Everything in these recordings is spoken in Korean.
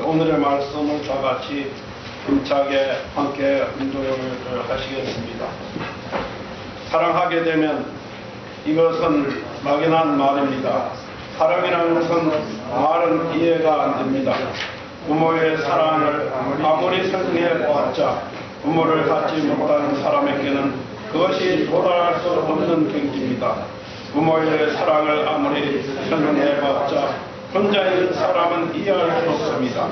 오늘의 말씀을 다 같이 힘차게 함께 운동을 하시겠습니다. 사랑하게 되면 이것은 막연한 말입니다. 사랑이라는 것은 말은 이해가 안 됩니다. 부모의 사랑을 아무리 설명해 보았자 부모를 갖지 못하는 사람에게는 그것이 도달할 수 없는 경지입니다. 부모의 사랑을 아무리 설명해 봤자 혼자 있는 사람은 이해할 수 없습니다.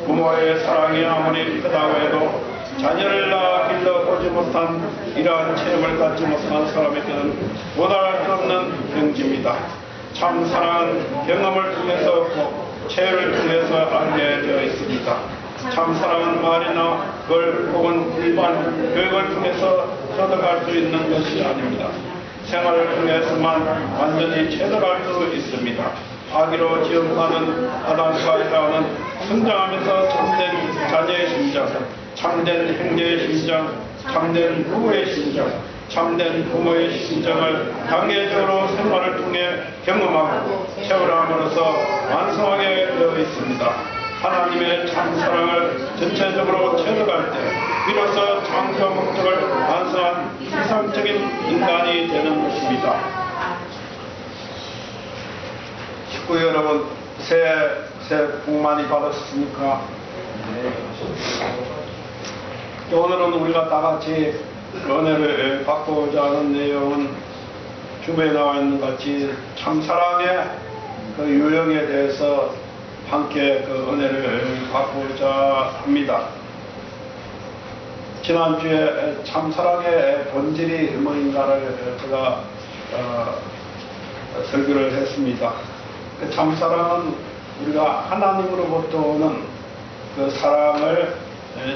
부모의 사랑이 아무리 크다고 해도 자녀를 낳아 길러보지 못한 이러한 체험을 갖지 못한 사람에게는 도달할 수 없는 경지입니다. 참 사랑은 경험을 통해서 없고 체험을 통해서 알게 되어 있습니다. 참 사랑은 말이나 글 혹은 일반 교육을 통해서 얻어갈 수 있는 것이 아닙니다. 생활을 통해서만 완전히 체득할 수 있습니다. 아기로 지음받은 아담과 이하는 성장하면서 참된 자녀의 심장, 참된 형제의 심장, 참된 부부의 심장, 참된 부모의 심장을 단계적으로 생활을 통해 경험하고 체험함으로써 완성하게 되어 있습니다. 하나님의 참사랑을 전체적으로 체득할 때 비로소 창조 목적을 완성한 이상적인 인간이 되는 것입니다. 식구 여러분, 새해 복 많이 받으셨습니까? 네. 오늘은 우리가 다 같이 은혜를 받고자 하는 내용은 주변에 나와 있는 같이 참사랑의 그 유형에 대해서 함께 그 은혜를 받고자 합니다. 지난주에 참사랑의 본질이 뭐인가를 제가 설교를 했습니다. 그 참사랑은 우리가 하나님으로부터 오는 그 사랑을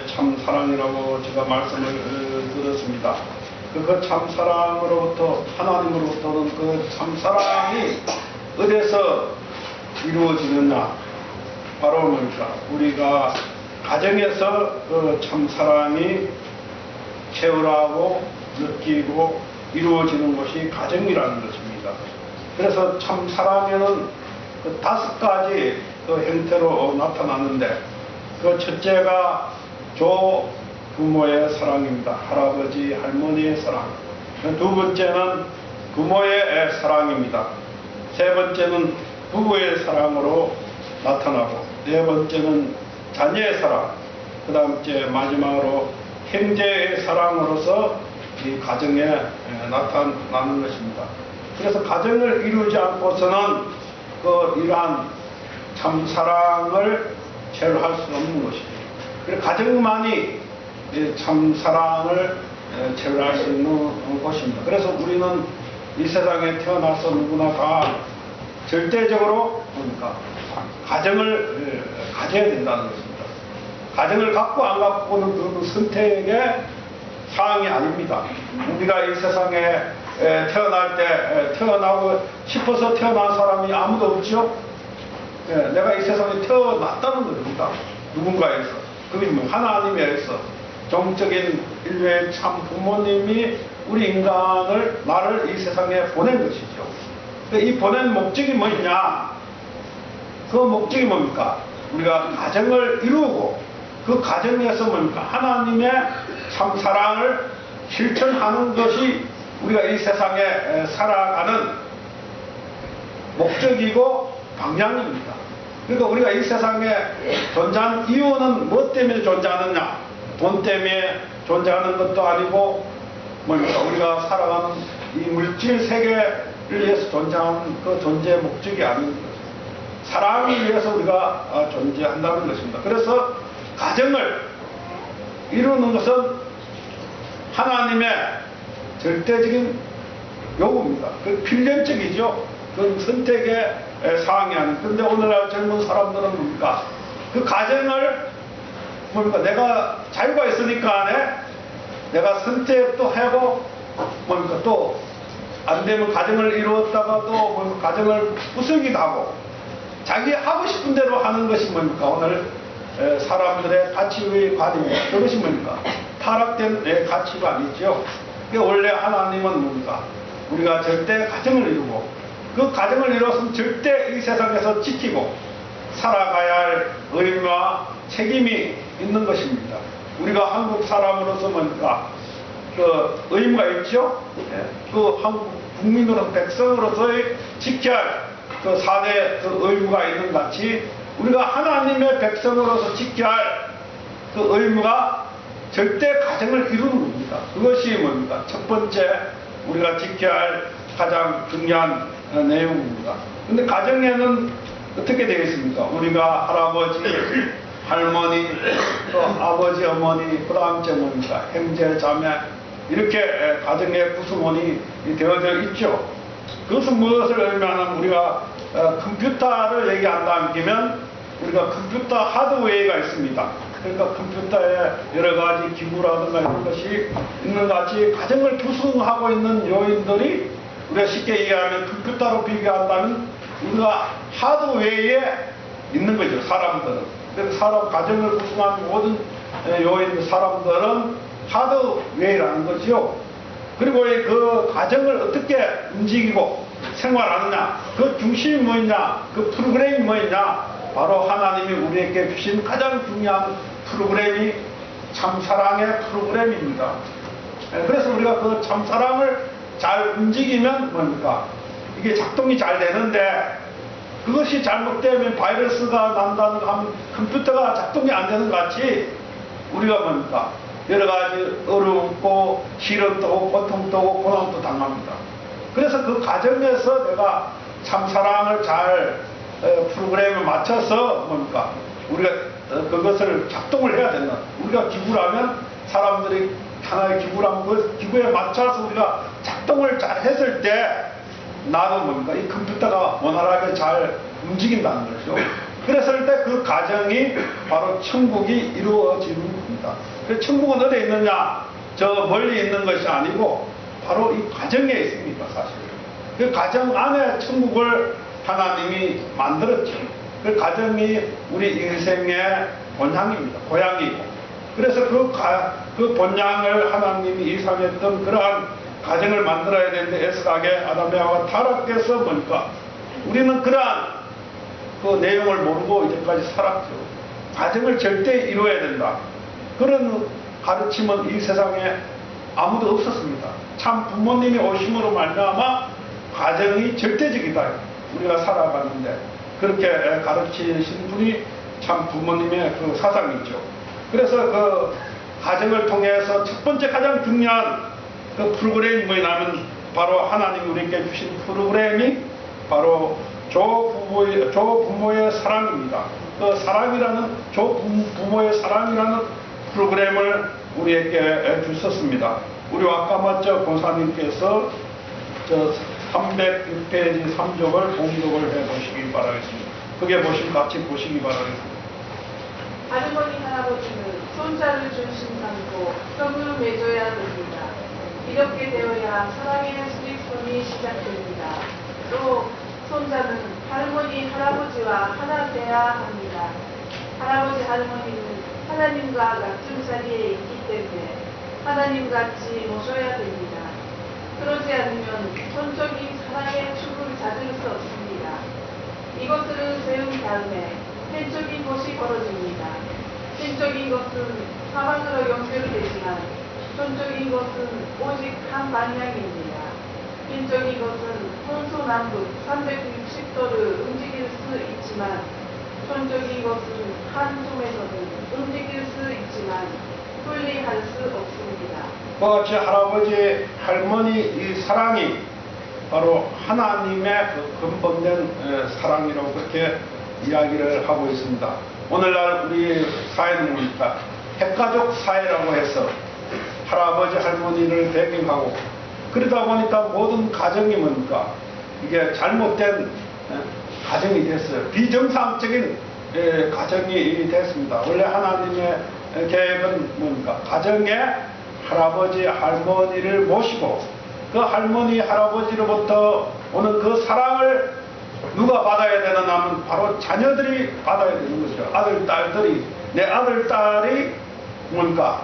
참사랑이라고 제가 말씀을 드렸습니다. 그 참사랑으로부터 하나님으로부터 오는 그 참사랑이 어디서 이루어지느냐? 바로 뭡니까? 우리가 가정에서 그 참사랑이 체험하고 느끼고 이루어지는 것이 가정이라는 것입니다. 그래서 참사랑에는 그 5가지 그 형태로 나타나는데 그 첫째가 조부모의 사랑입니다. 할아버지, 할머니의 사랑. 두 번째는 부모의 사랑입니다. 세 번째는 부부의 사랑으로 나타나고 네 번째는 자녀의 사랑, 그 다음째 마지막으로 형제의 사랑으로서 이 가정에 나타나는 것입니다. 그래서 가정을 이루지 않고서는 그 이러한 참사랑을 체험할 수 없는 것입니다. 그래서 가정만이 참사랑을 체험할 수 있는 것입니다. 그래서 우리는 이 세상에 태어나서 누구나 다 절대적으로 그러니까 가정을 가져야 된다는 것입니다. 가정을 갖고 안 갖고는 그런 선택의 사항이 아닙니다. 우리가 이 세상에 태어날 때 태어나고 싶어서 태어난 사람이 아무도 없죠. 내가 이 세상에 태어났다는 겁니다. 누군가에서. 그게 뭐 하나님에 의해서 정적인 인류의 참 부모님이 우리 인간을 나를 이 세상에 보낸 것이죠. 이 보낸 목적이 뭐냐? 그 목적이 뭡니까? 우리가 가정을 이루고 그 가정에서 뭡니까? 하나님의 참 사랑을 실천하는 것이 우리가 이 세상에 살아가는 목적이고 방향입니다. 그러니까 우리가 이 세상에 존재하는 이유는 무엇 때문에 존재하느냐? 돈 때문에 존재하는 것도 아니고 뭡니까? 우리가 살아가는 이 물질 세계를 위해서 존재하는 그 존재의 목적이 아닙니다. 사랑을 위해서 우리가 존재한다는 것입니다. 그래서 가정을 이루는 것은 하나님의 절대적인 요구입니다. 그 필연적이죠. 그 선택의 사항이 아닙니다. 그런데 오늘날 젊은 사람들은 뭡니까? 그 가정을 뭡니까? 내가 자유가 있으니까 내가 선택도 하고 뭡니까? 또 안 되면 가정을 이루었다가 또 뭡니까? 가정을 부수기도 하고 자기 하고 싶은 대로 하는 것이 뭡니까? 오늘 사람들의 가치관입니다. 그것이 뭡니까? 타락된 가치관이죠. 원래 하나님은 뭡니까? 우리가 절대 가정을 이루고 그 가정을 이루었으면 절대 이 세상에서 지키고 살아가야 할 의무와 책임이 있는 것입니다. 우리가 한국 사람으로서 뭡니까? 그 의무가 있죠? 그 한국 국민으로서 백성으로서의 지켜야 할 그 4대 그 의무가 있는 같이 우리가 하나님의 백성으로서 지켜야 할 그 의무가 절대 가정을 이루는 겁니다. 그것이 뭡니까? 첫 번째 우리가 지켜야 할 가장 중요한 내용입니다. 근데 가정에는 어떻게 되어 있습니까? 우리가 할아버지, 할머니, 또 아버지, 어머니, 그 다음째 뭡니까? 형제, 자매, 이렇게 가정의 구성원이 되어져 있죠. 그것은 무엇을 의미하냐면 우리가 컴퓨터를 얘기한다면 우리가 컴퓨터 하드웨어가 있습니다. 그러니까 컴퓨터에 여러 가지 기구라든가 이런 것이 있는 같이 가정을 구성하고 있는 요인들이 우리가 쉽게 얘기하면 컴퓨터로 비교한다면 우리가 하드웨어에 있는 거죠. 사람들은. 그래서 사람 가정을 구성하는 모든 요인 사람들은 하드웨어라는 거죠. 그리고 그 가정을 어떻게 움직이고 생활하느냐, 그 중심이 뭐냐, 그 프로그램이 뭐냐, 바로 하나님이 우리에게 주신 가장 중요한 프로그램이 참사랑의 프로그램입니다. 그래서 우리가 그 참사랑을 잘 움직이면 뭡니까? 이게 작동이 잘 되는데 그것이 잘못되면 바이러스가 난다는 거 하면 컴퓨터가 작동이 안 되는 것 같이 우리가 뭡니까? 여러 가지 어렵고 시련도 오고 고통도 오고 고난도 당합니다. 그래서 그 과정에서 내가 참사랑을 잘 프로그램에 맞춰서 뭡니까? 우리가 그것을 작동을 해야 된다. 우리가 기구라면 사람들이 하나의 기구라면 그 기구에 맞춰서 우리가 작동을 잘 했을 때 나도 뭡니까? 이 컴퓨터가 원활하게 잘 움직인다는 거죠. 그랬을 때 그 과정이 바로 천국이 이루어지는 겁니다. 그 천국은 어디에 있느냐? 저 멀리 있는 것이 아니고 바로 이 과정에 있습니다, 사실. 그 과정 안에 천국을 하나님이 만들었죠. 그 과정이 우리 인생의 본향입니다. 고향이고. 그래서 그 본향을 하나님이 예상했던 그러한 가정을 만들어야 되는데 에스각의 아담에와 타락해서 뭡니까? 우리는 그러한 그 내용을 모르고 이제까지 살았죠. 가정을 절대 이루어야 된다. 그런 가르침은 이 세상에 아무도 없었습니다. 참 부모님이 오심으로 말미암아 가정이 절대적이다. 우리가 살아가는데 그렇게 가르치신 분이 참 부모님의 그 사상이죠. 그래서 그 가정을 통해서 첫 번째 가장 중요한 그 프로그램이 뭐냐면 바로 하나님이 우리에게 주신 프로그램이 바로 조부모의 사랑입니다. 그 사랑이라는 조부모의 사랑이라는 프로그램을 우리에게 주셨습니다. 우리 아까 맞죠? 권사님께서 저 306페이지 3쪽을 봉독을 해보시기 바라겠습니다. 그게 같이 보시기 바라겠습니다. 할머니 할아버지는 손자를 중심 삼고 썸을 맺어야 됩니다. 이렇게 되어야 사랑의 수직선이 시작됩니다. 또 손자는 할머니 할아버지와 하나 돼야 합니다. 할아버지 할머니는 하나님과 같은 자리에 있기 때문에 하나님같이 모셔야 됩니다. 그러지 않으면 전적인 사랑의 축을 찾을 수 없습니다. 이것들을 세운 다음에 펜적인 것이 벌어집니다. 펜적인 것은 사방으로 연결되지만 전적인 것은 오직 한 방향입니다. 펜적인 것은 동서남북 360도를 움직일 수 있지만 전적인 것은 한 점에서는 움직일 수 있지만 분리할 수 없습니다. 그와 같이 할아버지, 할머니 이 사랑이 바로 하나님의 그 근본된 사랑이라고 그렇게 이야기를 하고 있습니다. 오늘날 우리 사회는 뭡니까? 핵가족 사회라고 해서 할아버지, 할머니를 배경하고 그러다 보니까 모든 가정이 뭡니까? 이게 잘못된 가정이 됐어요. 비정상적인 가정이 됐습니다. 원래 하나님의 계획은 뭡니까? 가정에 할아버지, 할머니를 모시고 그 할머니, 할아버지로부터 오는 그 사랑을 누가 받아야 되느냐 하면 바로 자녀들이 받아야 되는 거죠. 아들, 딸들이. 내 아들, 딸이 뭡니까?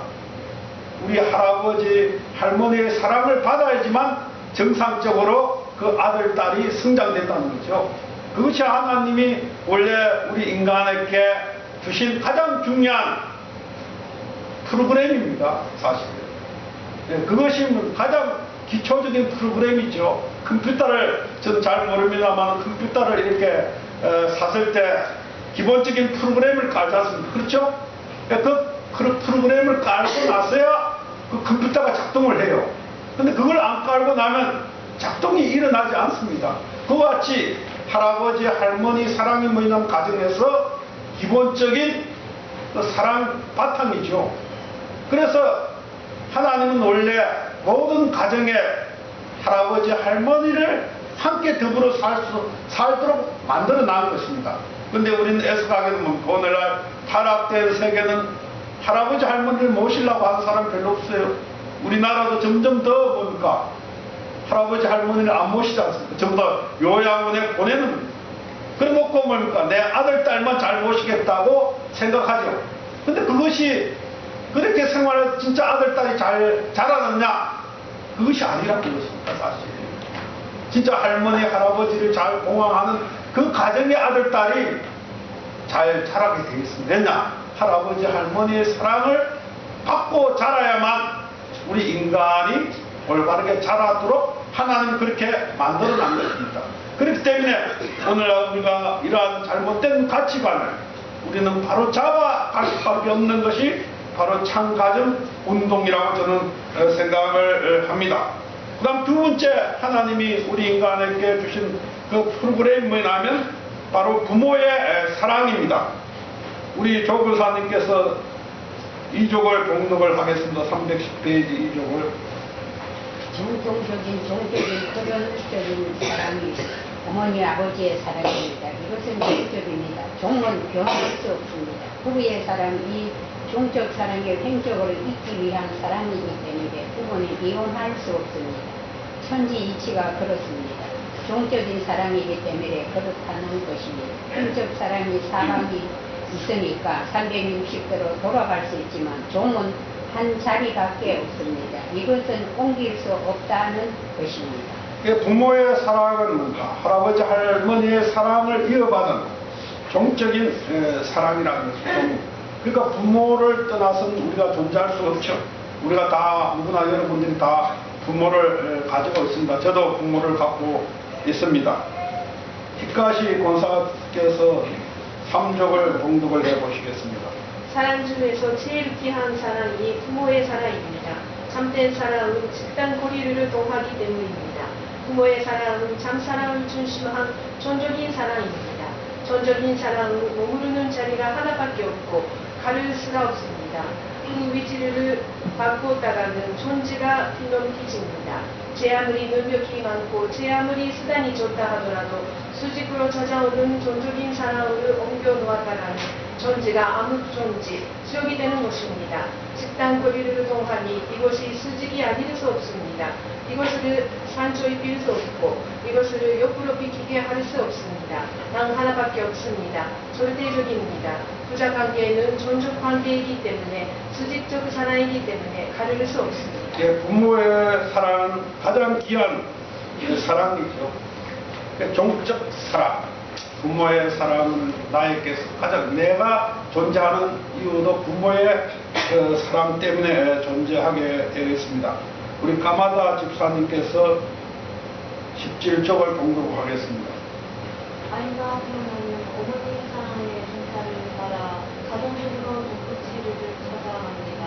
우리 할아버지, 할머니의 사랑을 받아야지만 정상적으로 그 아들, 딸이 성장됐다는 거죠. 그것이 하나님이 원래 우리 인간에게 주신 가장 중요한 프로그램입니다. 사실. 그것이 가장 기초적인 프로그램이죠. 컴퓨터를 저는 잘 모릅니다만 컴퓨터를 이렇게 샀을 때 기본적인 프로그램을 깔지 않습니까? 그렇죠? 그 프로그램을 깔고 나서야 그 컴퓨터가 작동을 해요. 근데 그걸 안 깔고 나면 작동이 일어나지 않습니다. 그와 같이 할아버지, 할머니 사랑이 모이는 가정에서 기본적인 그 사랑 바탕이죠. 그래서 하나님은 원래 모든 가정에 할아버지, 할머니를 함께 더불어 살도록 만들어 놓은 것입니다. 근데 우리는 애석하게 보면 오늘날 타락된 세계는 할아버지, 할머니를 모시려고 하는 사람 별로 없어요. 우리나라도 점점 더 보니까 할아버지, 할머니를 안 모시지 않습니까? 전부 다 요양원에 보내는 겁니다. 그래 놓고 뭡니까? 내 아들, 딸만 잘 모시겠다고 생각하죠. 근데 그것이 그렇게 생활해서 진짜 아들, 딸이 잘 자라느냐? 그것이 아니라는 것입니다, 사실. 진짜 할머니, 할아버지를 잘 봉황하는 그 가정의 아들, 딸이 잘 자라게 되겠습니다. 왜냐? 할아버지, 할머니의 사랑을 받고 자라야만 우리 인간이 올바르게 자라도록 하나님은 그렇게 만들어 놨 것입니다. 그렇기 때문에 오늘날 우리가 이러한 잘못된 가치관을 우리는 바로 잡아갈 수밖에 없는 것이 바로 창가정 운동이라고 저는 생각을 합니다. 그 다음 두 번째 하나님이 우리 인간에게 주신 그 프로그램이 뭐냐면 바로 부모의 사랑입니다. 우리 조교사님께서 이족을 봉독을 하겠습니다. 310페이지 이족을. 종적인 토론적인 사랑이 어머니 아버지의 사랑입니다. 이것은 종적입니다. 종은 변할 수 없습니다. 부부의 사랑, 이 종적 사랑의 횡적으로 잇기 위한 사랑이기 때문에 부부는 이혼할 수 없습니다. 천지 이치가 그렇습니다. 종적인 사랑이기 때문에 그렇다는 것입니다. 횡적 사랑이 사랑이 있으니까 360도로 돌아갈 수 있지만 종은 한 자리밖에 없습니다. 이것은 옮길 수 없다는 것입니다. 부모의 사랑은 뭔가 할아버지, 할머니의 사랑을 이어받은 종적인 사랑이라는 것이죠. 그러니까 부모를 떠나서는 우리가 존재할 수 없죠. 우리가 다 누구나 여러분들이 다 부모를 가지고 있습니다. 저도 부모를 갖고 있습니다. 히카시 권사께서 3족을 봉독을 해보시겠습니다. 사랑 중에서 제일 귀한 사랑이 부모의 사랑입니다. 참된 사랑은 집단 고리를 동하기 때문입니다. 부모의 사랑은 참사랑을 중심한 전적인 사랑입니다. 전적인 사랑은 머무르는 자리가 하나밖에 없고 가릴 수가 없습니다. 그 위치를 바꾸다가는 존재가 뒤넘기집니다. 제 아무리 능력이 많고 제 아무리 수단이 좋다 하더라도 수직으로 찾아오는 전적인 사랑을 옮겨 놓았다가는 존재가 아무 존재, 수역이 되는 것입니다. 집단 거리를 동하니 이것이 수직이 아닐 수 없습니다. 이것을 산초에 빌 수 없고 이것을 옆으로 비키게 할 수 없습니다. 단 하나밖에 없습니다. 절대적입니다. 부자 관계는 존적 관계이기 때문에 수직적 사랑이기 때문에 가릴 수 없습니다. 부모의 사랑은 가장 귀한 사랑이죠. 종적 사랑. 부모의 사랑은 나에게 가장 내가 존재하는 이유도 부모의 사랑 때문에 존재하게 되어 있습니다. 우리 가마다 집사님께서 17쪽을 봉독하겠습니다. 아이가 태어나면 어머니의 사랑의 진짜를 따라 자동적으로 독구치를 찾아갑니다.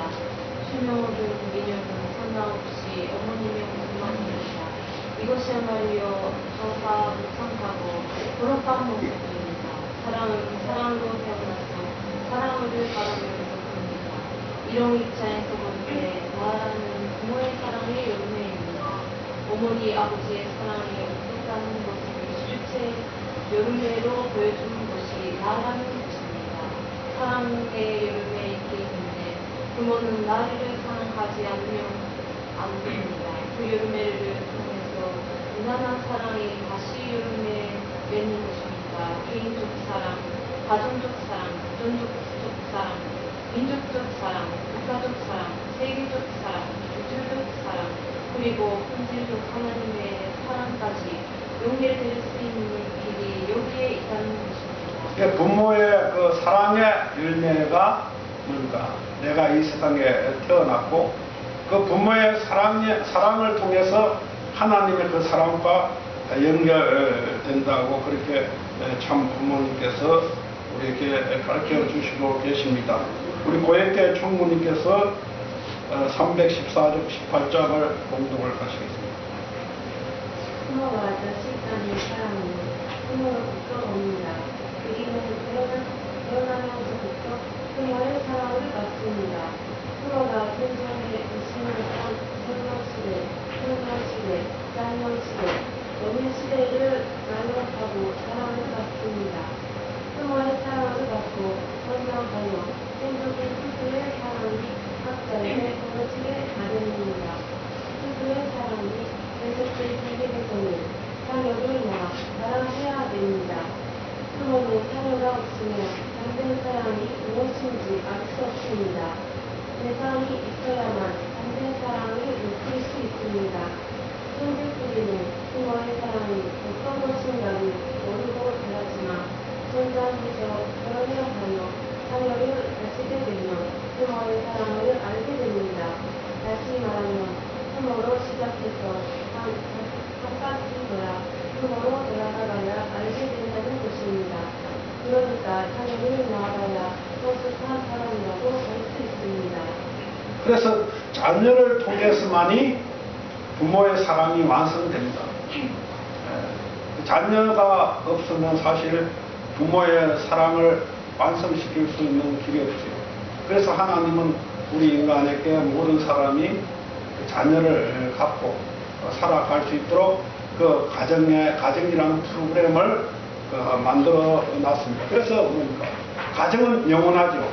수명은 미녀는 상관없이 어머니의 모습만입니다. 이것이야말로 저사 무상하고 그릇한 모습입니다. 사랑은 사랑으로 태어나서 사랑을 바라면서 큽니다. 이런 입장에서 볼 때 말하는 부모의 사랑의 열매입니다. 어머니 아버지의 사랑이 없었다는 것을 실제 열매로 보여주는 것이 나라는 것입니다. 사랑의 열매이기 때문에 부모는 나를 사랑하지 않으면 안 됩니다. 그 열매를 통해서 무난한 사랑이 다시 열매 맺는 것입니다. 개인적 사랑, 가정적 사랑, 전적 사랑, 민족적 사랑, 국가적 사랑, 세계적 사랑, 우주적 사랑, 그리고 본질적 하나님의 사랑까지 연결될 수 있는 길이 여기에 있다는 것입니다. 그러니까 부모의 그 사랑의 열매가 뭔가 내가 이 세상에 태어났고 그 부모의 사랑을 통해서 하나님의 그 사랑과 연결된다고 그렇게 참 부모님께서 우리에게 가르쳐 주시고 계십니다. 우리 고액대 총무님께서 314쪽 18장을 공독을 하시겠습니다. 부모와 자식 간의 사랑은 부모로부터 옵니다. 우리는 태어나면서부터 부모의 사랑을 받습니다. 부모가 생전에 의심했던 청년시대, 장년시대, 노년시대를 나누어가고 사랑을 받습니다. 부모의 사랑을 받고 성장하여 생존의 부부의 사랑이 각자에게 떨어지게 마련입니다. 부부의 사랑이 계속된 세계에서는 자녀를 낳아 사랑해야 됩니다. 부모는 자녀가 없으면 참된 사랑이 무엇인지 알 수 없습니다. 세상이 있어야만 참된 사랑을 느낄 수 있습니다. 형제끼리는 부모의 사랑이 어떤 것인가를 모르고 자라지만 성장해서 결혼을 하여 자녀를 가지게 되면 부모의 사랑을 알게 됩니다. 다시 말하면 부모로 시작해서 한 바퀴 돌아 부모로 돌아가야 알게 된다는 것입니다. 그러니까 자녀를 낳아야 소속한 사람이라고 할 수 있습니다. 그래서 자녀를 통해서만이 부모의 사랑이 완성됩니다. 자녀가 없으면 사실 부모의 사랑을 완성시킬 수 있는 길이 없어요. 그래서 하나님은 우리 인간에게 모든 사람이 자녀를 갖고 살아갈 수 있도록 그 가정이라는 프로그램을 만들어 놨습니다. 그래서 뭡니까? 가정은 영원하죠.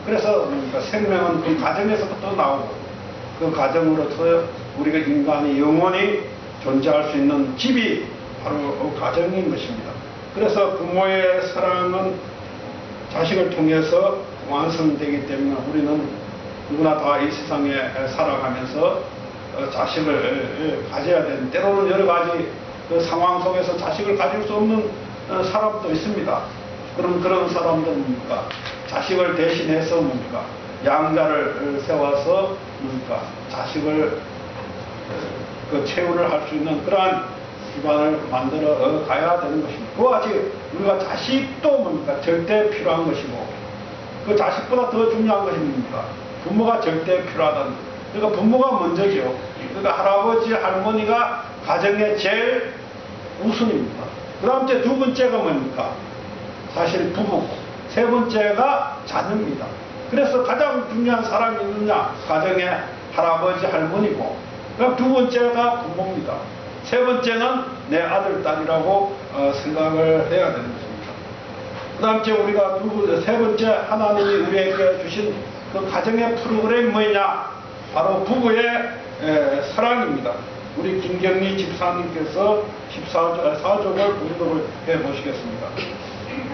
그래서 뭡니까? 생명은 그 가정에서부터 나오고 그 가정으로서 우리가 인간이 영원히 존재할 수 있는 집이 바로 가정인 것입니다. 그래서 부모의 사랑은 자식을 통해서 완성되기 때문에 우리는 누구나 다 이 세상에 살아가면서 자식을 가져야 되는, 때로는 여러 가지 그 상황 속에서 자식을 가질 수 없는 사람도 있습니다. 그런 사람들은 뭡니까? 자식을 대신해서 뭡니까? 양자를 세워서 뭡니까? 자식을 그 채우를 할 수 있는 그러한 기반을 만들어 가야 되는 것입니다. 그와 같이 우리가 자식도 뭡니까? 절대 필요한 것이고 그 자식보다 더 중요한 것이 뭡니까? 부모가 절대 필요하다는 거예요. 그러니까 부모가 먼저죠. 그러니까 할아버지, 할머니가 가정의 제일 우선입니다. 그 다음 두 번째가 뭡니까? 사실 부부고 세 번째가 자녀입니다. 그래서 가장 중요한 사람이 있느냐? 가정의 할아버지, 할머니고 그럼 두 번째가 부모입니다. 세 번째는 내 아들, 딸이라고 생각을 해야 되는 것입니다. 그 다음째 우리가 세 번째 하나님이 우리에게 주신 그 가정의 프로그램이 뭐냐? 바로 부부의 사랑입니다. 우리 김경리 집사님께서 14쪽을 공독을 해보시겠습니다.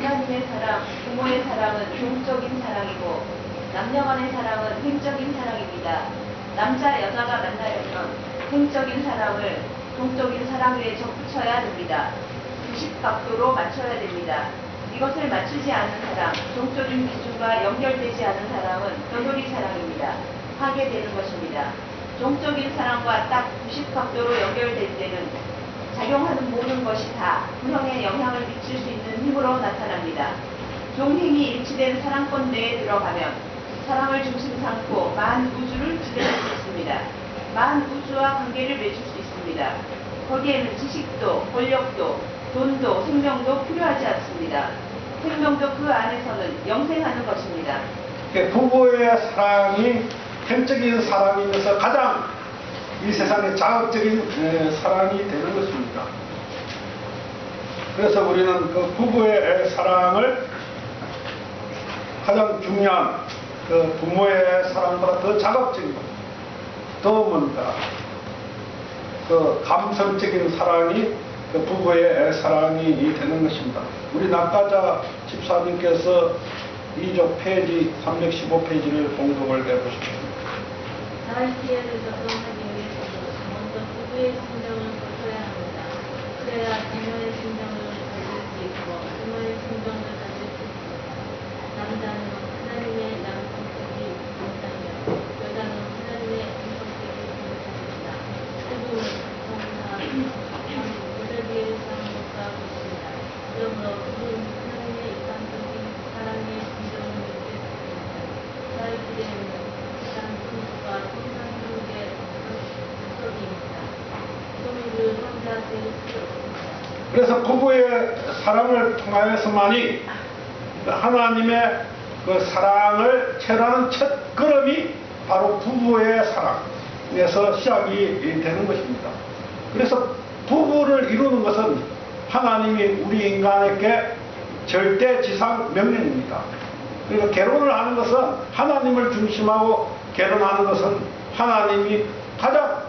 하나님의 사랑, 부모의 사랑은 종적인 사랑이고 남녀 간의 사랑은 행적인 사랑입니다. 남자, 여자가 만나려면 행적인 사랑을 종적인 사랑 위에 접붙여야 됩니다. 90각도로 맞춰야 됩니다. 이것을 맞추지 않은 사랑, 종적인 기준과 연결되지 않은 사랑은 뼈돌이 사랑입니다. 파괴되는 것입니다. 종적인 사랑과 딱 90각도로 연결될 때는 작용하는 모든 것이 다 구형에 영향을 미칠 수 있는 힘으로 나타납니다. 종행이 일치된 사랑권 내에 들어가면 사랑을 중심 삼고 만 우주를 지배할 수 있습니다. 만 우주와 관계를 맺을 수 있습니다. 거기에는 지식도, 권력도, 돈도, 생명도 필요하지 않습니다. 생명도 그 안에서는 영생하는 것입니다. 부부의 사랑이 행적인 사랑이면서 가장 이 세상의 자극적인 사랑이 되는 것입니다. 그래서 우리는 그 부부의 사랑을 가장 중요한 그 부모의 사랑보다 더 자극적이고 더 뭔가 그 감성적인 사랑이 그 부부의 사랑이 되는 것입니다. 우리 낙가자 집사님께서 2조 페이지 315페이지를 공독을 해보십시오. 잘 기회를 적용하기 위해서도 먼저 부부의 심정을 거쳐야 합니다. 그래야 자녀의 심정을 가질 수 있고 부모의 순종을 가질 수 있습니다. 남자는 하나님의 양성격이 못하며 여자는 하나님의 양성격이 못합니다. 부부는 정사 여자에게 상관없다 것입니다. 그러므로 부부는 하나님의 일반적인 사랑의 진정을 믿게 됩니다. 사이들에는 가장 큰수가 통상하게 속입니다. 소리를 혼자 세울 수 없습니다. 그래서 부부의 사랑을 통하여서만이 하나님의 그 사랑을 체험하는 첫 걸음이 바로 부부의 사랑에서 시작이 되는 것입니다. 그래서 부부를 이루는 것은 하나님이 우리 인간에게 절대지상 명령입니다. 그러니까 결혼을 하는 것은 하나님을 중심하고 결혼하는 것은 하나님이 가장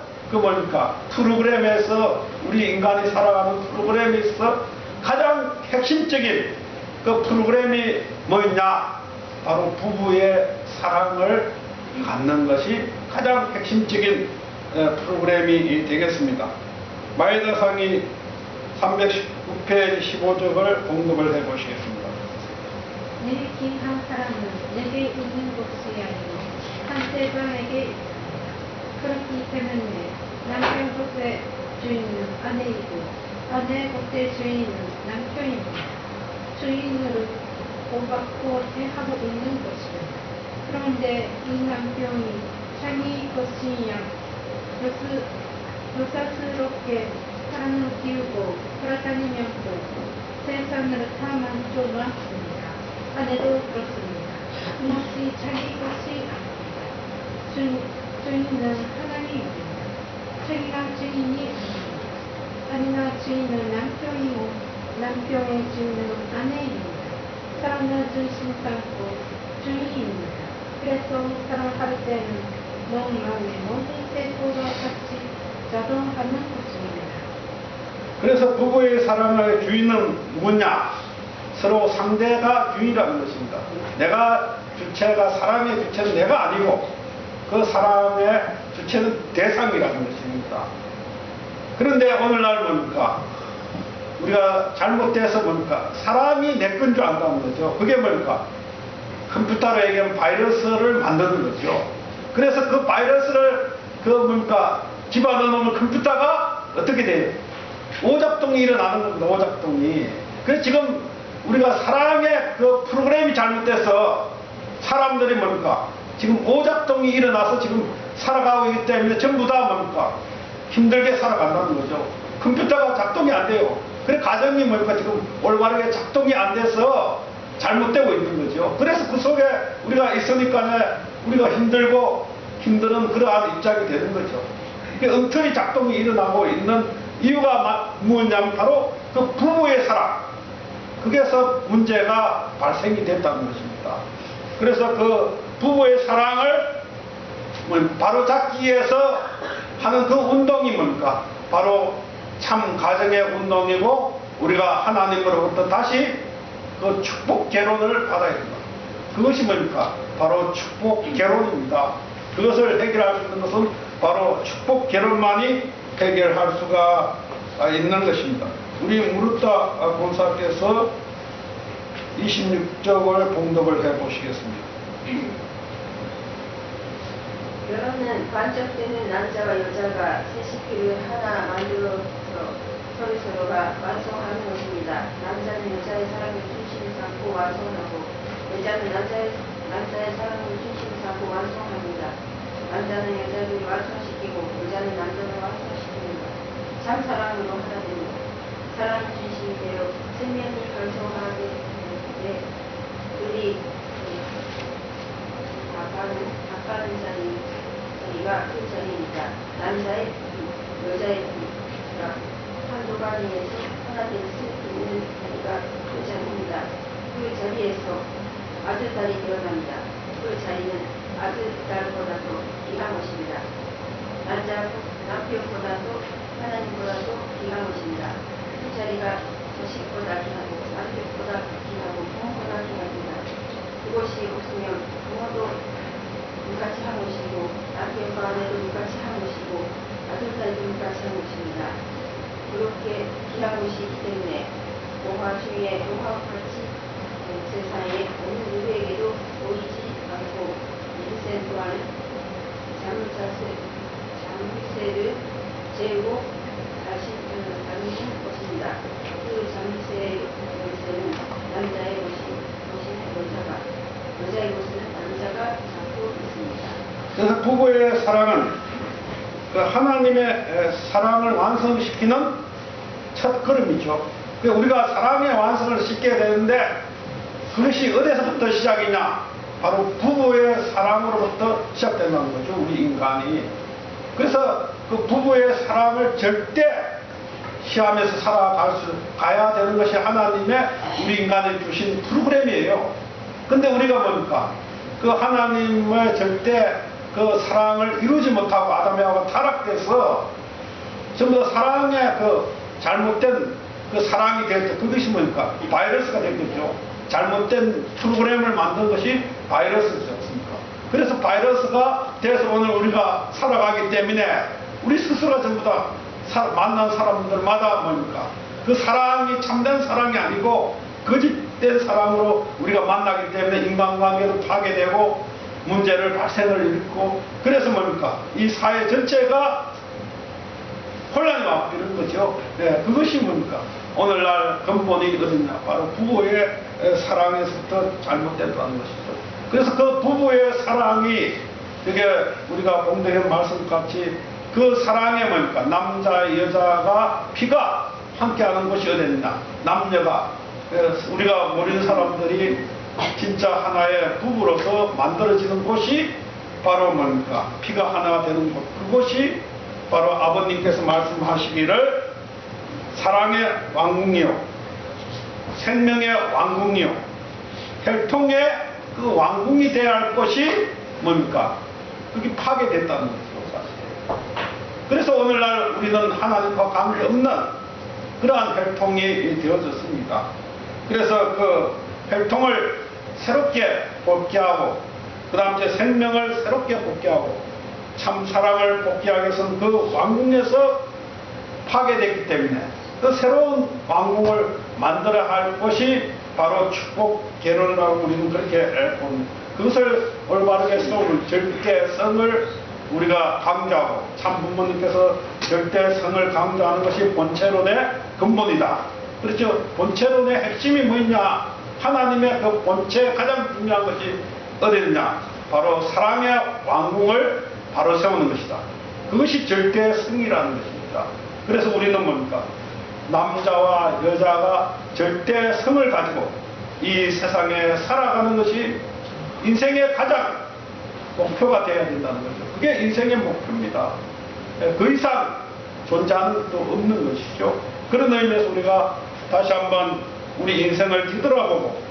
프로그램에서 우리 인간이 살아가는 프로그램에서 가장 핵심적인 그 프로그램이 뭐였냐? 바로 부부의 사랑을 갖는 것이 가장 핵심적인 프로그램이 되겠습니다. 마이더상이 319페이지 15쪽을 공독을 해보시겠습니다. 내 귀한 사람은 내게 있는 것이 아니고 상대방에게 그렇기 때문에 남편 곳의 주인은 아내이고 아내 곳의 주인은 남편입니다. 주인으로 본받고 대하고 있는 것입니다. 그런데 이 남편이 자기 것이냐 요사스럽게 사랑을 띄우고 돌아다니면서 세상을 다 만족하십니다. 아내도 그렇습니다. 그것이 자기 것이 아닙니다. 주인은 하나님입니다. 자기가 주인이 아닙니다. 아니나 주인은 남편이고 남편의 주인은 아내입니다. 사랑을 중심 삼고 주인입니다. 그래서 사랑할 때는 마음의 모든 세포가 같이 작동하는 것입니다. 그래서 부부의 사랑의 주인은 누구냐? 서로 상대가 주인이라는 것입니다. 내가 주체가 사랑의 주체는 내가 아니고 그 사랑의 주체는 대상이라는 것입니다. 그런데 오늘날 뭡니까? 우리가 잘못돼서 뭡니까? 사람이 내 건 줄 안다는 거죠. 그게 뭘까? 컴퓨터로 얘기하면 바이러스를 만드는 거죠. 그래서 그 바이러스를 집어넣어 놓으면 컴퓨터가 어떻게 돼요? 오작동이 일어나는 겁니다. 오작동이. 그래서 지금 우리가 사랑의 그 프로그램이 잘못돼서 사람들이 지금 오작동이 일어나서 지금 살아가고 있기 때문에 전부 다 힘들게 살아간다는 거죠. 컴퓨터가 작동이 안 돼요. 그래 가정이 지금 올바르게 작동이 안 돼서 잘못되고 있는 거죠. 그래서 그 속에 우리가 있으니까 우리가 힘들고 힘든 그러한 입장이 되는 거죠. 엉터리 작동이 일어나고 있는 이유가 무엇이냐면 바로 그 부부의 사랑. 거기에서 문제가 발생이 됐다는 것입니다. 그래서 그 부부의 사랑을 바로 잡기 위해서 하는 그 운동이 뭡니까? 바로 참 가정의 운동이고 우리가 하나님으로부터 다시 그 축복 결혼을 받아야 된다. 그것이 뭡니까? 바로 축복 결혼입니다. 그것을 해결할 수 있는 것은 바로 축복 결혼만이 해결할 수가 있는 것입니다. 우리 무르타 권사께서 26쪽을 봉독을 해보시겠습니다. 결혼은 반짝되는 남자와 여자가 새 식기를 하나 만들어서 서로가 완성하는 것입니다. 남자는 여자의 사랑을 중심 삼고 완성하고 여자는 남자의 사랑을 중심 삼고 완성합니다. 남자는 여자를 완성시키고 여자는 남자를 완성시킵니다. 참 사랑으로 하나 됩니다. 사랑의 중심이 되어 생명을 결정하게 되는데 우리 아빠는 자리가 그 자리입니다. 남자의 여자의 한 조각에서 하나 될 수 있는 자리가 그 자리입니다. 그 자리에서 아들딸이 태어납니다. 그 자리는 아들딸보다도 귀한 것입니다. 남편보다도 하나님보다도 귀한 것입니다. 그 자리가 자식보다 귀하고 남편보다 귀하고 부모보다 귀합니다. 그것이 없으면 부모도 눈같이 한 것이고 남편과 아내도 눈같이 한 것이고 아들딸도 눈같이 한 것입니다. 그렇게 귀한 것이기 때문에 동화주의의 동화같이 세상에 어느 누구에게도 보이지 않고 인생 또한 잠세를 재우고 다시 남는 것입니다. 그 잠세의 것은 남자의 것이 여자의 것은 남자가 잡고 있습니다. 그래서 부부의 사랑은 그 하나님의 사랑을 완성시키는 첫 걸음이죠. 우리가 사랑의 완성을 시켜야 되는데 그것이 어디서부터 시작이냐? 바로 부부의 사랑으로부터 시작된다는 거죠. 우리 인간이. 그래서 그 부부의 사랑을 절대 시하면서 가야 되는 것이 하나님의 우리 인간에 주신 프로그램이에요. 근데 우리가 뭡니까? 그 하나님의 절대 그 사랑을 이루지 못하고 아담하고 타락돼서 전부 다 사랑의 그 잘못된 그 사랑이 됐죠. 그것이 뭡니까? 바이러스가 됐겠죠. 잘못된 프로그램을 만든 것이 바이러스지 않습니까? 그래서 바이러스가 돼서 오늘 우리가 살아가기 때문에 우리 스스로가 전부 다 만난 사람들마다 뭡니까? 그 사랑이 참된 사랑이 아니고 거짓된 사랑으로 우리가 만나기 때문에 인간관계도 파괴되고 문제를 발생을 일으키고 그래서 뭡니까? 이 사회 전체가 혼란이 와고 이런 거죠. 네, 그것이 뭡니까? 오늘날 근본이 어딨냐? 바로 부부의 사랑에서부터 잘못된다는 것이죠. 그래서 그 부부의 사랑이 그게 우리가 공동의 말씀같이 그 사랑에 뭡니까? 남자, 여자가 피가 함께하는 곳이 어딨냐? 남녀가 우리가 모르는 사람들이 진짜 하나의 부부로서 만들어지는 곳이 바로 뭡니까? 피가 하나가 되는 곳. 그곳이 바로 아버님께서 말씀하시기를 사랑의 왕궁이요, 생명의 왕궁이요, 혈통의 그 왕궁이 되어야 할 것이 뭡니까? 그게 파괴됐다는 거죠, 사실. 그래서 오늘날 우리는 하나님과 관계없는 그러한 혈통이 되어졌습니다. 그래서 그 혈통을 새롭게 복귀하고 그 다음 이제 생명을 새롭게 복귀하고 참 사랑을 복귀하기 위해서는 그 왕궁에서 파괴됐기 때문에 그 새로운 왕궁을 만들어야 할 것이 바로 축복 결혼이라고 우리는 그렇게 봅니다. 그것을 올바르게 세우는 절대성을 우리가 강조하고 참 부모님께서 절대성을 강조하는 것이 본체론의 근본이다. 그렇죠. 본체론의 핵심이 뭐냐? 하나님의 그 본체 가장 중요한 것이 어디냐? 바로 사랑의 왕궁을 바로 세우는 것이다. 그것이 절대성이라는 것입니다. 그래서 우리는 뭡니까? 남자와 여자가 절대성을 가지고 이 세상에 살아가는 것이 인생의 가장 목표가 되어야 된다는 거죠. 그게 인생의 목표입니다. 그 이상 존재하는 것도 없는 것이죠. 그런 의미에서 우리가 다시 한번 우리 인생을 뒤돌아보고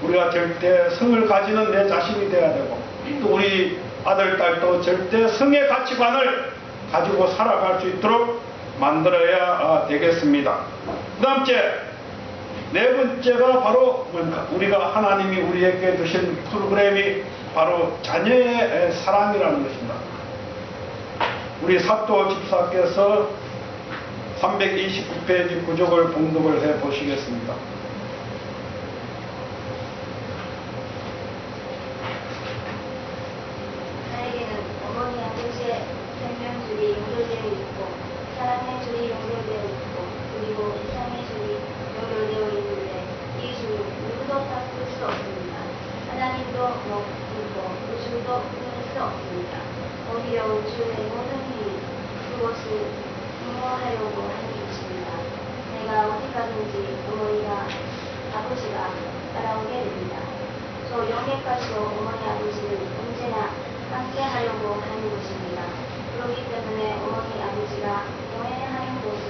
우리가 절대성을 가지는 내 자신이 되어야 되고 또 우리 아들, 딸도 절대성의 가치관을 가지고 살아갈 수 있도록 만들어야 되겠습니다. 그 다음째, 네 번째가 바로 뭡니까? 우리가 하나님이 우리에게 주신 프로그램이 바로 자녀의 사랑이라는 것입니다. 우리 사또 집사께서 329페이지 구족을 봉독을 해 보시겠습니다. 나에게는 어머니 아버지의 생명줄이 연결되어 있고 사랑의 줄이 연결되어 있고 그리고 이상의 줄이 연결되어 있는데 이 줄 누구도 바꿀 수 없습니다. 하나님도 없고 우주도 끊을 수 없습니다. 오히려 우주의 모든 힘이 그것을 부모하려고 하는 것입니다. 내가 어디 가든지 어머니가 아버지가 따라오게 됩니다. 저 영예까지도 어머니 아버지는 언제나 함께 하려고 하는 것입니다. 그렇기 때문에 어머니 아버지가 여행하는 것을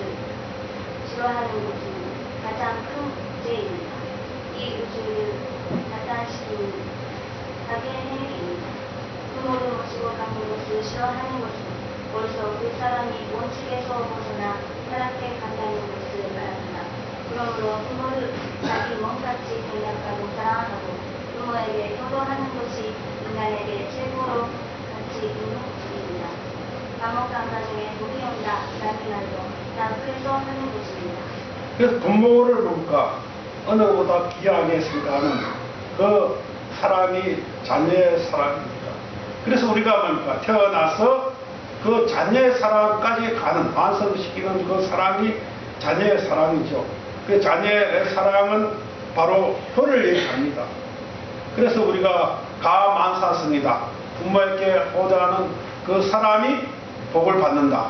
싫어하는 것은 가장 큰 문제입니다. 이 우주를 나타내시는 자기의 행위입니다. 부모를 모시고 가는 것을 싫어하는 것은 벌써 그 사람이 원칙에서 벗어나 타락해 간다는 것을 말합니다. 그러므로 부모를 자기 몸같이 생각하고 사랑하고 부모에게 효도하는 것이 인간에게 최고로 가치 있는 것입니다. 감옥한 가정에 복이 온다 라는 말도 다 그래서 하는 것입니다. 그래서 부모를 뭡니까? 어느 것보다 귀하게 생각하는 그 사랑이 자녀의 사랑입니다. 그래서 우리가 뭡니까? 태어나서 그 자녀의 사랑까지 가는, 완성시키는 그 사랑이 자녀의 사랑이죠. 그 자녀의 사랑은 바로 효를 얘기합니다. 그래서 우리가 가만사성이다. 부모에게 호도하는 그 사람이 복을 받는다.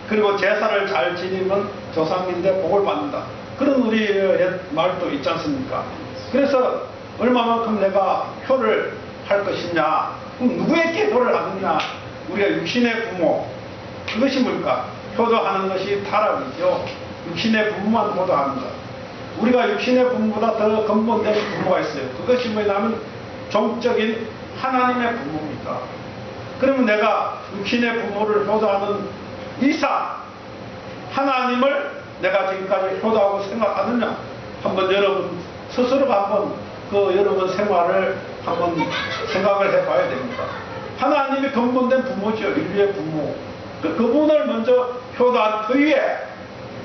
그리고 제사를 잘 지니면 조상인데 복을 받는다. 그런 우리의 말도 있지 않습니까? 그래서 얼마만큼 내가 효를 할 것이냐, 그럼 누구에게 효를 하느냐? 우리가 육신의 부모, 그것이 뭘까? 효도하는 것이 타락이죠. 육신의 부모만 효도하는 것. 우리가 육신의 부모보다 더 근본된 부모가 있어요. 그것이 뭐냐면 종적인 하나님의 부모입니다. 그러면 내가 육신의 부모를 효도하는 이상 하나님을 내가 지금까지 효도하고 생각하느냐? 한번 여러분 스스로가 한번 그 여러분 생활을 한번 생각을 해봐야 됩니다. 하나님이 근본된 부모죠. 인류의 부모. 그분을 먼저 효도한 후에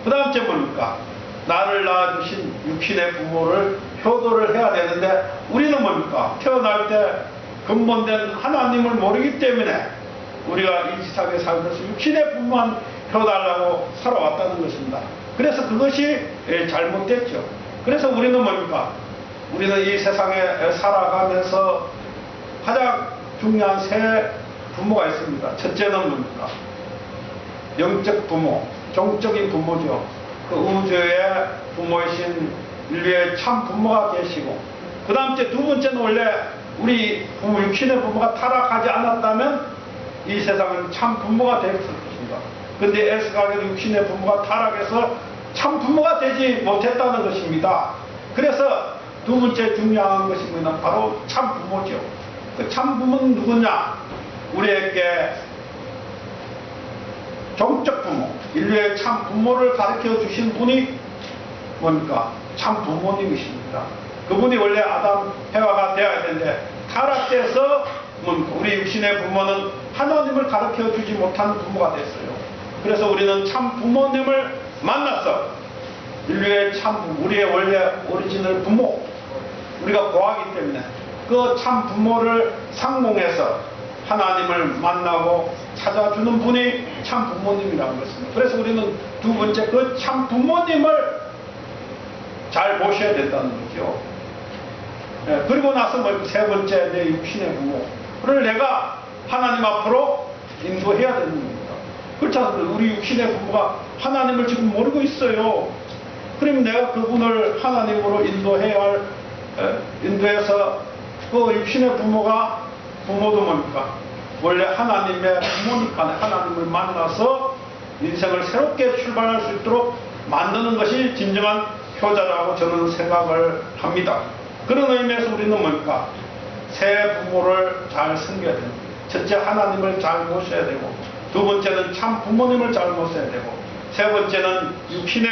그 다음째 뭡니까? 나를 낳아주신 육신의 부모를 효도를 해야 되는데 우리는 뭡니까? 태어날 때 근본된 하나님을 모르기 때문에 우리가 이 지상에 살면서 육신의 부모만 효도하려고 살아왔다는 것입니다. 그래서 그것이 잘못됐죠. 그래서 우리는 뭡니까? 우리는 이 세상에 살아가면서 가장 중요한 세 부모가 있습니다. 첫째는 뭡니까? 영적 부모, 종적인 부모죠. 그 우주의 부모이신 인류의 참 부모가 계시고, 그 다음째 두 번째는 원래 우리 부모, 육신의 부모가 타락하지 않았다면 이 세상은 참 부모가 되었을 것입니다. 근데 에스가게도 육신의 부모가 타락해서 참 부모가 되지 못했다는 것입니다. 그래서 두 번째 중요한 것이 뭐냐면 바로 참 부모죠. 그 참 부모는 누구냐? 우리에게 종적 부모, 인류의 참 부모를 가르쳐 주신 분이 뭡니까? 참 부모님이십니다. 그분이 원래 아담, 해와가 되어야 되는데 타락돼서 우리 육신의 부모는 하나님을 가르쳐 주지 못한 부모가 됐어요. 그래서 우리는 참 부모님을 만나서 인류의 참 부모, 우리의 원래 오리지널 부모, 우리가 고하기 때문에 그 참 부모를 상봉해서 하나님을 만나고 찾아주는 분이 참 부모님이라는 것입니다. 그래서 우리는 두 번째 그 참 부모님을 잘 모셔야 된다는 거죠. 그리고 나서 세 번째 내 육신의 부모를 내가 하나님 앞으로 인도해야 되는 겁니다. 그렇지 않습니까? 우리 육신의 부모가 하나님을 지금 모르고 있어요. 그러면 내가 그분을 하나님으로 인도해서 그 육신의 부모가, 부모도 뭡니까? 원래 하나님의 부모니까 하나님을 만나서 인생을 새롭게 출발할 수 있도록 만드는 것이 진정한 효자라고 저는 생각을 합니다. 그런 의미에서 우리는 뭡니까? 새 부모를 잘 섬겨야 됩니다. 첫째, 하나님을 잘 모셔야 되고, 두 번째는 참 부모님을 잘 모셔야 되고, 세 번째는 육신의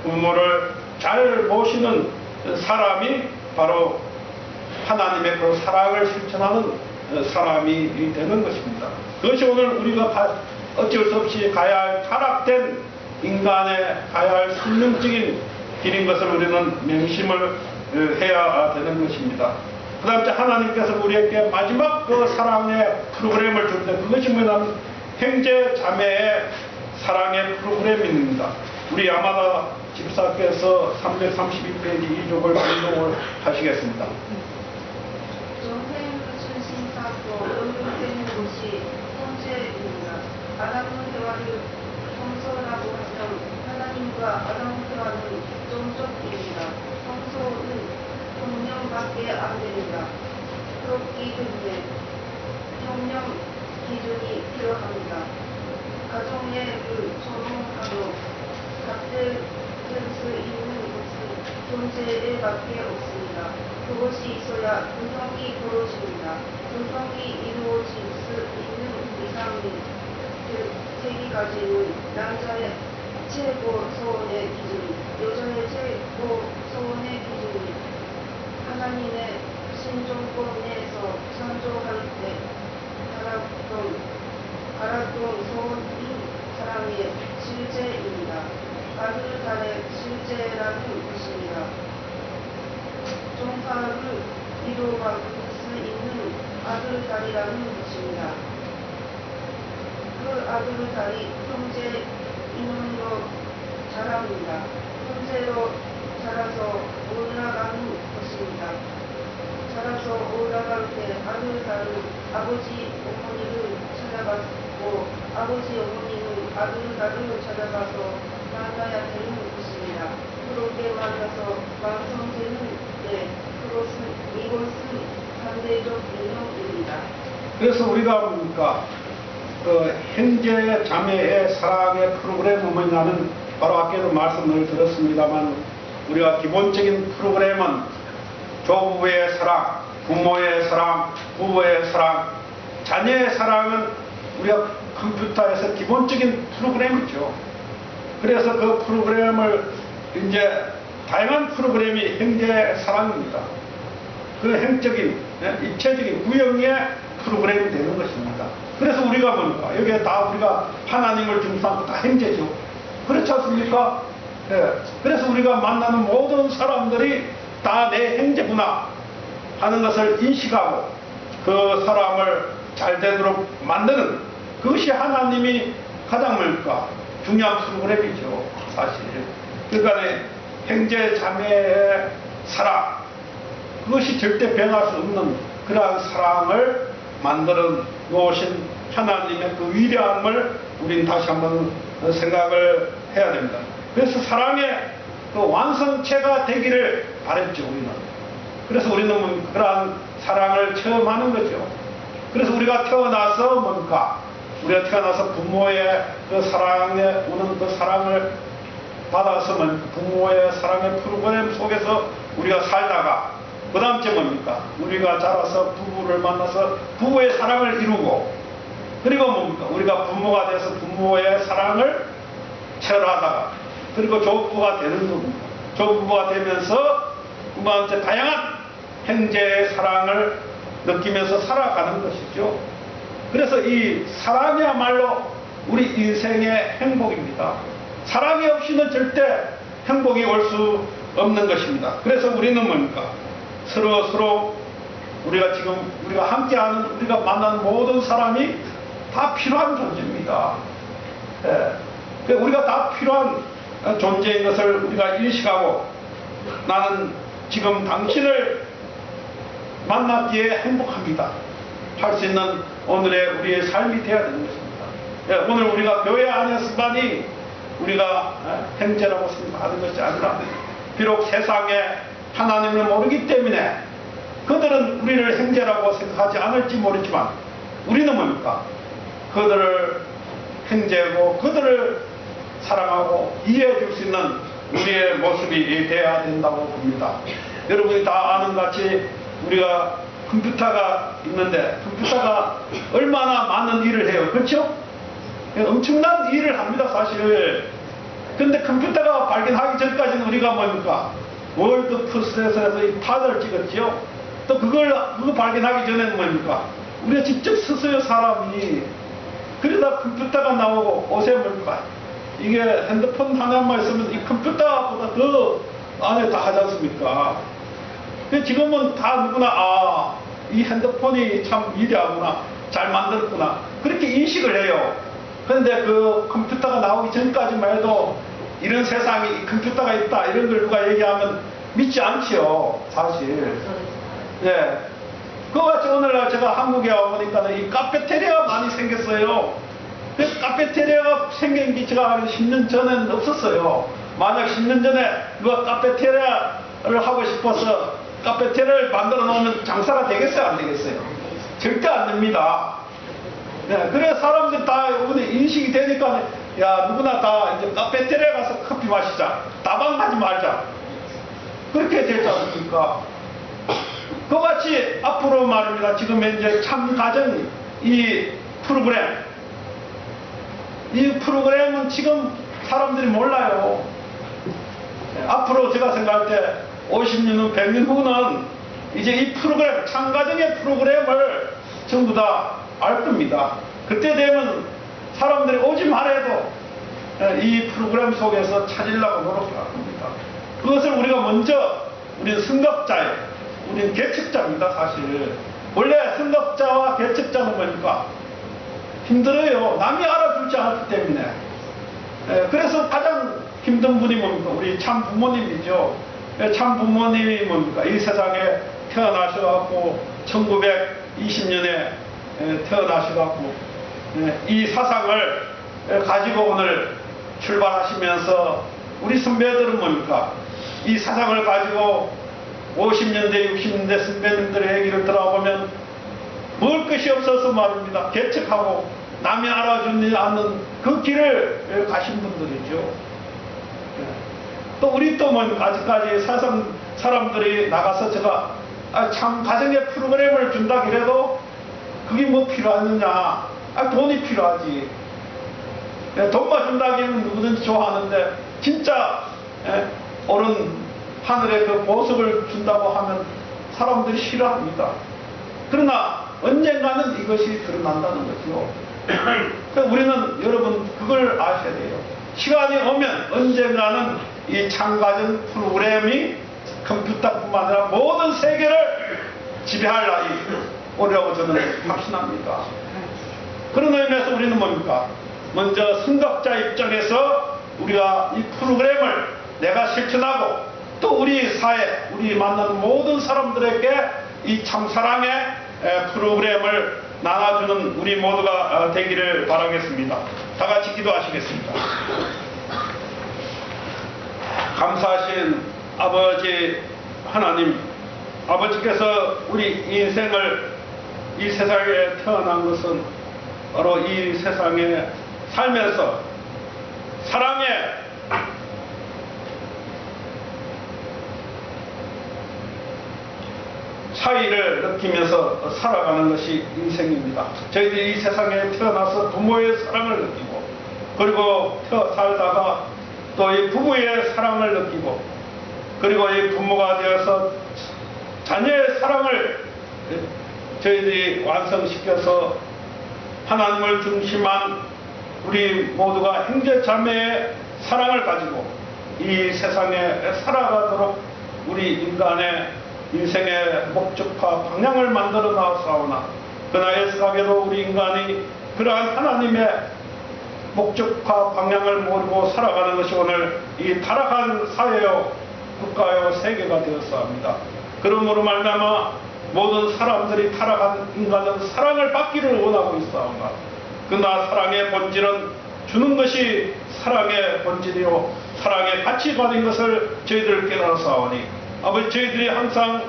부모를 잘 모시는 사람이 바로 하나님의 그 사랑을 실천하는 사람이 되는 것입니다. 그것이 오늘 우리가 어쩔 수 없이 가야 할 타락된 인간의 가야 할 생명적인 길인 것을 우리는 명심을 해야 되는 것입니다. 그 다음에 하나님께서 우리에게 마지막 그 사랑의 프로그램을 줄 때 그것이 뭐냐면 형제 자매의 사랑의 프로그램입니다. 우리 야마다 집사께서 332페이지 2쪽을 운동을 하시겠습니다. 전생을 중심하고 연결되는 것이 형제입니다. 아담은 대화를 성소라고 하면 하나님과 아담 대화는 종족입니다. 성소는 성령밖에 안 됩니다. 그렇기 때문에 성령 기준이 필요합니다. 가정의 조롱하고 같을 수 있는 것은 존재밖에 없습니다. 그것이 있어야 분성이 벌어집니다. 분성이 이루어질 수 있는 이상이 되기까지는 남자의 최고 소원의 기준, 여자의 최고 소원의 기준이 하나님의 신종권에서 창조할 때 알았던 소원인 사랑의 실제입니다. 아들, 딸의 실제라는 것입니다. 사업을 이루어갈 수 있는 아들, 딸이라는 것입니다. 그 아들, 딸이 형제 인원으로 자랍니다. 형제로 자라서 올라가는 것입니다. 자라서 올라갈 때 아들, 딸은 아버지, 어머니를 찾아가고 아버지, 어머니는 아들, 딸을 찾아가서 만나야 되는 것입니다. 그렇게 만나서 완성되는 이것은 상대적 인형입니다. 그래서 우리가 뭡니까? 그 형제 자매의 사랑의 프로그램은 뭐냐면 바로 아까도 말씀을 드렸습니다만 우리가 기본적인 프로그램은 조부의 사랑, 부모의 사랑, 부부의 사랑, 자녀의 사랑은 우리가 컴퓨터에서 기본적인 프로그램이죠. 그래서 그 프로그램을 이제 다양한 프로그램이 형제 사랑입니다. 그 형적인, 입체적인 구형의 프로그램이 되는 것입니다. 그래서 우리가 뭡니까? 여기에 다 우리가 하나님을 중심하고 다 형제죠. 그렇지 않습니까? 그래서 우리가 만나는 모든 사람들이 다 내 형제구나 하는 것을 인식하고 그 사람을 잘 되도록 만드는 그것이 하나님이 가장 뭡니까? 중요한 프로그램이죠. 사실. 그러니까 형제 자매의 사랑 그것이 절대 변할 수 없는 그러한 사랑을 만들어 놓으신 하나님의 그 위대함을 우리는 다시 한번 생각을 해야 됩니다. 그래서 사랑의 그 완성체가 되기를 바랬죠, 우리는. 그래서 우리는 그러한 사랑을 체험하는 거죠. 그래서 우리가 태어나서 뭡니까? 우리가 태어나서 부모의 그 사랑에 오는 그 사랑을 받아서 부모의 사랑의 프로그램 속에서 우리가 살다가 그 다음 째 뭡니까? 우리가 자라서 부부를 만나서 부부의 사랑을 이루고 그리고 뭡니까? 우리가 부모가 돼서 부모의 사랑을 체험하다가 그리고 조부가 되는 겁니다. 조부가 되면서 부모한테 다양한 형제의 사랑을 느끼면서 살아가는 것이죠. 그래서 이 사랑이야말로 우리 인생의 행복입니다. 사랑이 없이는 절대 행복이 올 수 없는 것입니다. 그래서 우리는 뭡니까? 서로 우리가 함께하는 우리가 만난 모든 사람이 다 필요한 존재입니다. 우리가 다 필요한 존재인 것을 우리가 인식하고 나는 지금 당신을 만났기에 행복합니다. 할 수 있는 오늘의 우리의 삶이 되어야 되는 것입니다. 오늘 우리가 교회 안에서만이 우리가 형제라고 생각하는 것이 아니라 비록 세상에 하나님을 모르기 때문에 그들은 우리를 형제라고 생각하지 않을지 모르지만 우리는 뭡니까? 그들을 형제고 그들을 사랑하고 이해해 줄 수 있는 우리의 모습이 되어야 된다고 봅니다. 여러분이 다 아는 같이 우리가 컴퓨터가 있는데 컴퓨터가 얼마나 많은 일을 해요. 그렇죠? 엄청난 일을 합니다. 사실. 근데 컴퓨터가 발견하기 전까지는 우리가 뭡니까? 월드 프로세서에서 이 판을 찍었죠. 또 그거 발견하기 전에는 뭡니까? 우리가 직접 썼어요. 사람이. 그러다 컴퓨터가 나오고 옷에 뭡니까? 이게 핸드폰 하나만 있으면 이 컴퓨터보다 더 안에 다 하지 않습니까? 지금은 다 누구나 이 핸드폰이 참 위대하구나, 잘 만들었구나 그렇게 인식을 해요. 그런데 그 컴퓨터가 나오기 전까지만 해도 이런 세상에 컴퓨터가 있다 이런 걸 누가 얘기하면 믿지 않지요, 사실. 예. 그거같이 오늘날 제가 한국에 와보니까 이 카페테리아가 많이 생겼어요. 그 카페테리아가 생긴 게 제가 한 10년 전에는 없었어요. 만약 10년 전에 누가 카페테리아를 하고 싶어서 카페테리아를 만들어 놓으면 장사가 되겠어요, 안 되겠어요? 절대 안 됩니다. 네, 그래서 사람들이 다 이번에 인식이 되니까 야 누구나 다 이제 카페테리아 가서 커피 마시자, 다방하지 말자 그렇게 되지 않습니까? 그같이 앞으로 말입니다. 지금 현재 참가정 이 프로그램은 지금 사람들이 몰라요. 앞으로 제가 생각할 때 50년 후, 100년 후는 이제 이 프로그램, 참가정의 프로그램을 전부 다 알 겁니다. 그때 되면 사람들이 오지 말아도 이 프로그램 속에서 찾으려고 노력할 겁니다. 그것을 우리가 먼저 우리는 승급자예요. 우리는 계측자입니다, 사실. 원래 승급자와 계측자는 뭐니까 힘들어요. 남이 알아주지 않기 때문에. 그래서 가장 힘든 분이 뭡니까? 우리 참 부모님이죠. 참 부모님이 뭡니까? 이 세상에 태어나셔갖고 1920년에 태어나셔갖고 이 사상을 가지고 오늘 출발하시면서 우리 선배들은 뭡니까? 이 사상을 가지고 50년대, 60년대 선배님들의 얘기를 들어보면 먹을 것이 없어서 말입니다. 계측하고 남이 알아주지 않는 그 길을 가신 분들이죠. 또 우리 또 뭐 아직까지 세상 사람들이 나가서 제가 참 가정에 프로그램을 준다 그래도 그게 뭐 필요하느냐? 돈이 필요하지. 돈만 준다기는 누구든지 좋아하는데 진짜 옳은 하늘의 그 보석을 준다고 하면 사람들이 싫어합니다. 그러나 언젠가는 이것이 드러난다는 거죠. 우리는 여러분 그걸 아셔야 돼요. 시간이 오면 언젠가는 이 참가전 프로그램이 컴퓨터뿐만 아니라 모든 세계를 지배할 날이 오리라고 저는 확신합니다. 그런 의미에서 우리는 뭡니까? 먼저 선각자 입장에서 우리가 이 프로그램을 내가 실천하고 또 우리 사회, 우리 만나는 모든 사람들에게 이 참사랑의 프로그램을 나눠주는 우리 모두가 되기를 바라겠습니다. 다 같이 기도하시겠습니다. 감사하신 아버지 하나님, 아버지께서 우리 인생을 이 세상에 태어난 것은 바로 이 세상에 살면서 사랑의 차이를 느끼면서 살아가는 것이 인생입니다. 저희들이 이 세상에 태어나서 부모의 사랑을 느끼고 그리고 살다가 또 이 부부의 사랑을 느끼고 그리고 이 부모가 되어서 자녀의 사랑을 저희들이 완성시켜서 하나님을 중심한 우리 모두가 형제자매의 사랑을 가지고 이 세상에 살아가도록 우리 인간의 인생의 목적과 방향을 만들어 나왔사오나 그러나 애석하게도 우리 인간이 그러한 하나님의 목적과 방향을 모르고 살아가는 것이 오늘 이 타락한 사회요 국가요 세계가 되었사옵니다. 그러므로 말미암아 모든 사람들이 타락한 인간은 사랑을 받기를 원하고 있사오나 그러나 사랑의 본질은 주는 것이 사랑의 본질이요 사랑의 가치가 된 것을 저희들 깨달았사오니 아버지 저희들이 항상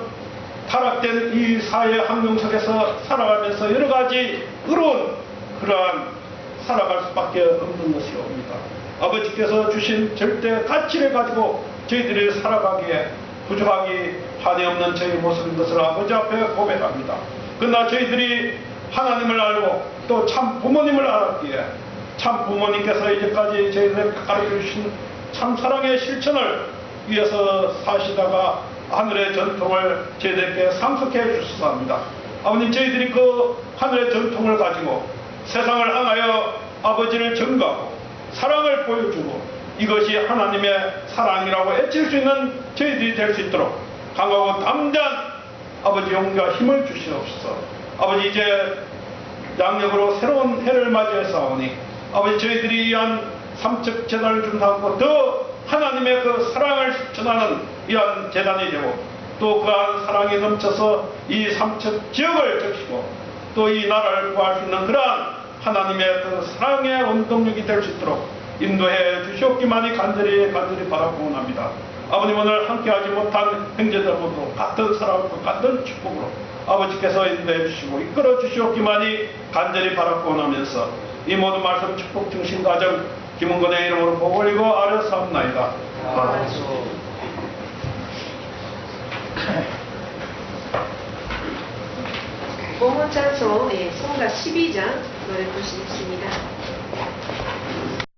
타락된 이 사회 환경 속에서 살아가면서 여러 가지 의로운 그러한 살아갈 수밖에 없는 것이옵니다. 아버지께서 주신 절대 가치를 가지고 저희들이 살아가기에 부족하기 한이 없는 저희 모습인 것을 아버지 앞에 고백합니다. 그러나 저희들이 하나님을 알고 또 참 부모님을 알았기에 참 부모님께서 이제까지 저희들에게 가르쳐주신 참 사랑의 실천을 위해서 사시다가 하늘의 전통을 저희들에게 상속해 주셨습니다. 아버님 저희들이 그 하늘의 전통을 가지고 세상을 향하여 아버지를 전가하고 사랑을 보여주고 이것이 하나님의 사랑이라고 외칠 수 있는 저희들이 될 수 있도록 강하고 담대한 아버지 용기와 힘을 주시옵소서. 아버지 이제 양력으로 새로운 해를 맞이했사오니 아버지 저희들이 이한 삼척 재단을 준하고 더 하나님의 그 사랑을 실천하는 이한 재단이 되고 또 그러한 사랑이 넘쳐서 이 삼척 지역을 적시고 또 이 나라를 구할 수 있는 그러한 하나님의 그 사랑의 원동력이 될 수 있도록 인도해 주시옵기만이 간절히 바라고 원합니다. 아버님 오늘 함께하지 못한 형제들 모두 같은 사랑과 같은 축복으로 아버지께서 인도해 주시고 이끌어 주시옵기만이 간절히 바라고 원하면서 이 모든 말씀 축복 중심 가정 김은건의 이름으로 복 올리고 아뢰사옵나이다. 모모 찬송 송가 12장 노래 부르시겠습니다.